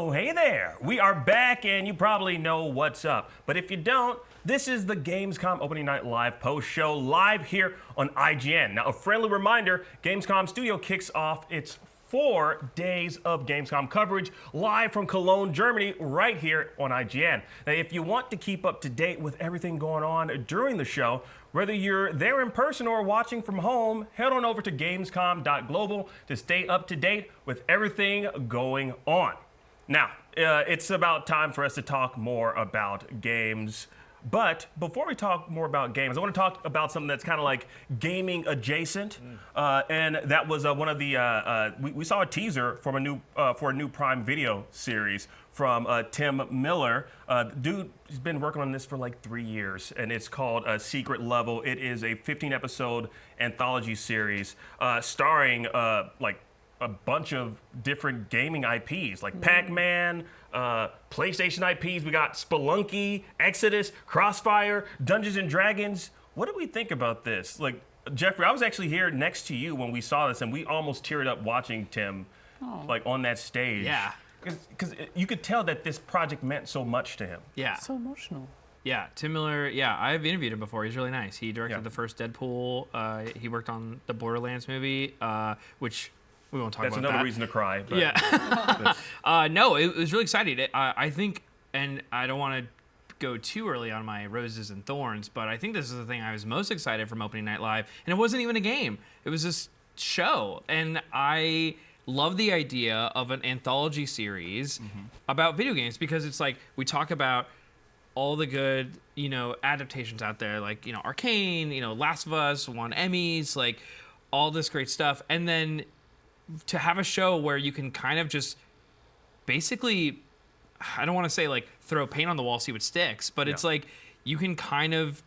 Oh, hey there. We are back, and you probably know what's up. But if you don't, this is the Gamescom Opening Night Live post-show live here on IGN. Now, a friendly reminder, Gamescom Studio kicks off its 4 days of Gamescom coverage live from Cologne, Germany, right here on IGN. Now, if you want to keep up to date with everything going on during the show, whether you're there in person or watching from home, head on over to gamescom.global to stay up to date with everything going on. Now, it's about time for us to talk more about games. But before we talk more about games, I want to talk about something that's kind of like gaming adjacent. And that was one of the, we saw a teaser from for a new Prime Video series from Tim Miller. Dude, he's been working on this for like 3 years, and it's called Secret Level. It is a 15-episode anthology series starring like a bunch of different gaming IPs, like Pac-Man, PlayStation IPs. We got Spelunky, Exodus, Crossfire, Dungeons and Dragons. What do we think about this? Like, Jeffrey, I was actually here next to you when we saw this, and we almost teared up watching Tim, like on that stage. Yeah. Because you could tell that this project meant so much to him. Yeah. So emotional. Yeah, Tim Miller, I've interviewed him before. He's really nice. He directed the first Deadpool. He worked on the Borderlands movie, which we won't talk about that. That's another reason to cry. But yeah. No, it was really exciting. I think, and I don't want to go too early on my roses and thorns, but I think this is the thing I was most excited from Opening Night Live. And it wasn't even a game. It was this show. And I love the idea of an anthology series about video games, because it's like we talk about all the good, adaptations out there, like, Arcane, Last of Us won Emmys, like all this great stuff. And then to have a show where you can kind of just basically, I don't want to say like throw paint on the wall, see what sticks, but it's like you can kind of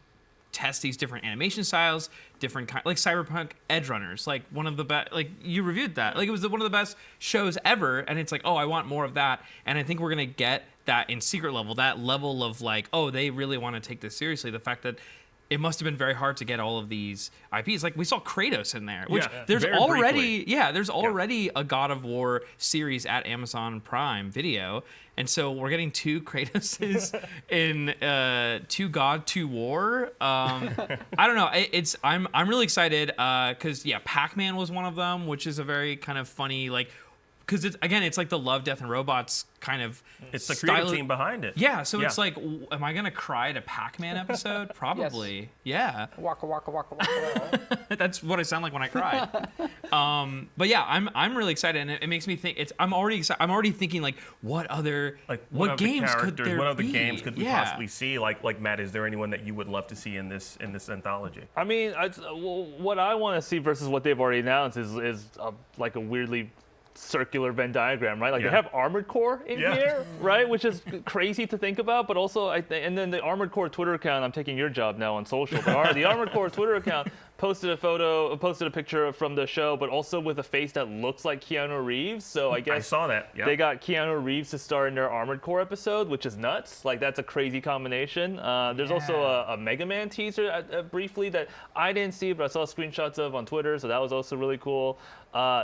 test these different animation styles, like Cyberpunk Edge Runners, like one of the best, like you reviewed that, like it was one of the best shows ever, and it's like, oh, I want more of that. And I think we're gonna get that in Secret Level, that level of like, oh, they really want to take this seriously. The fact that it must have been very hard to get all of these IPs. Like we saw Kratos in there, which there's already a God of War series at Amazon Prime Video, and so we're getting 2 Kratoses in 2 God 2 War. I don't know. I'm really excited because Pac-Man was one of them, which is a very kind of funny like. Because it's like the Love, Death, and Robots kind of. It's the creative team behind it. Yeah, so it's like, am I gonna cry at a Pac-Man episode? Probably. Yes. Yeah. Waka waka waka waka. That's what I sound like when I cry. But yeah, I'm really excited, and it makes me think. I'm already excited. I'm already thinking like, what other what games could there be? What other games could we possibly see? Like Matt, is there anyone that you would love to see in this anthology? I mean, what I want to see versus what they've already announced is like a weirdly circular Venn diagram, right? Like they have Armored Core in here, right? Which is crazy to think about, but also and then the Armored Core Twitter account, I'm taking your job now on social, but the Armored Core Twitter account posted a picture from the show, but also with a face that looks like Keanu Reeves. So I guess I saw that. They got Keanu Reeves to star in their Armored Core episode, which is nuts. Like that's a crazy combination. There's also a Mega Man teaser briefly that I didn't see, but I saw screenshots of on Twitter, so that was also really cool.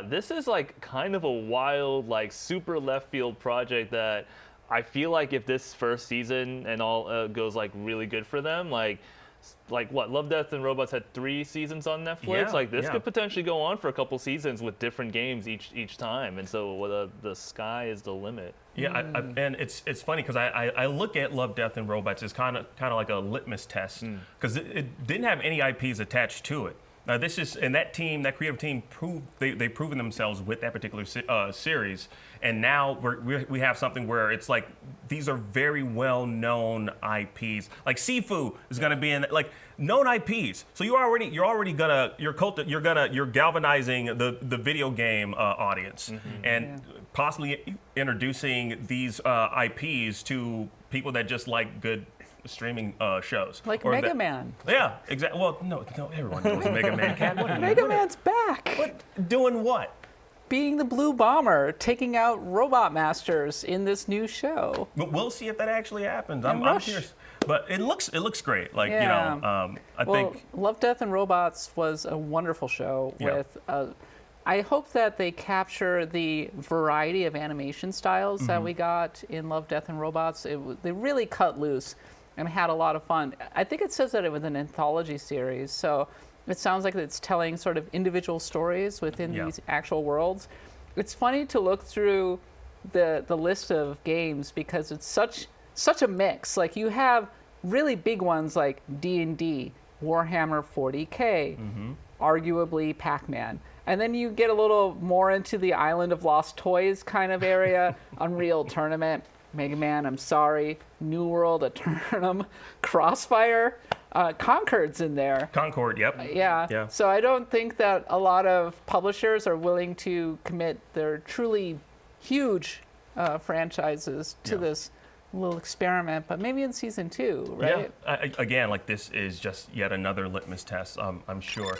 This is like kind of a wild, like super left field project that I feel like if this first season and all goes like really good for them, like what Love, Death, and Robots had 3 seasons on Netflix. Like this could potentially go on for a couple seasons with different games each time, and so the sky is the limit. Yeah, and it's funny because I look at Love, Death, and Robots as kind of like a litmus test because it didn't have any IPs attached to it. Now this is, and that creative team they've proven themselves with that particular series, and now we have something where it's like these are very well-known IPs. Like Sifu is going to be in like known IPs. So you're galvanizing the video game audience and possibly introducing these IPs to people that just like good streaming shows. Like Mega Man. Yeah, exactly. Well, no, everyone knows Mega Man. Cat, Mega Man's back. What? Doing what? Being the Blue Bomber, taking out Robot Masters in this new show. But we'll see if that actually happens. I'm curious. But it looks great. Like I think Love, Death, and Robots was a wonderful show with a I hope that they capture the variety of animation styles that we got in Love, Death, and Robots. They really cut loose and had a lot of fun. I think it says that it was an anthology series, so it sounds like it's telling sort of individual stories within these actual worlds. It's funny to look through the list of games because it's such a mix. Like you have really big ones like D&D, Warhammer 40K, arguably Pac-Man. And then you get a little more into the Island of Lost Toys kind of area, Unreal Tournament, Mega Man, I'm Sorry, New World, Eternum, Crossfire, Concord's in there. Concord, yep. Yeah. So I don't think that a lot of publishers are willing to commit their truly huge franchises to this little experiment, but maybe in season 2, right? Yeah. Again, like this is just yet another litmus test, I'm sure.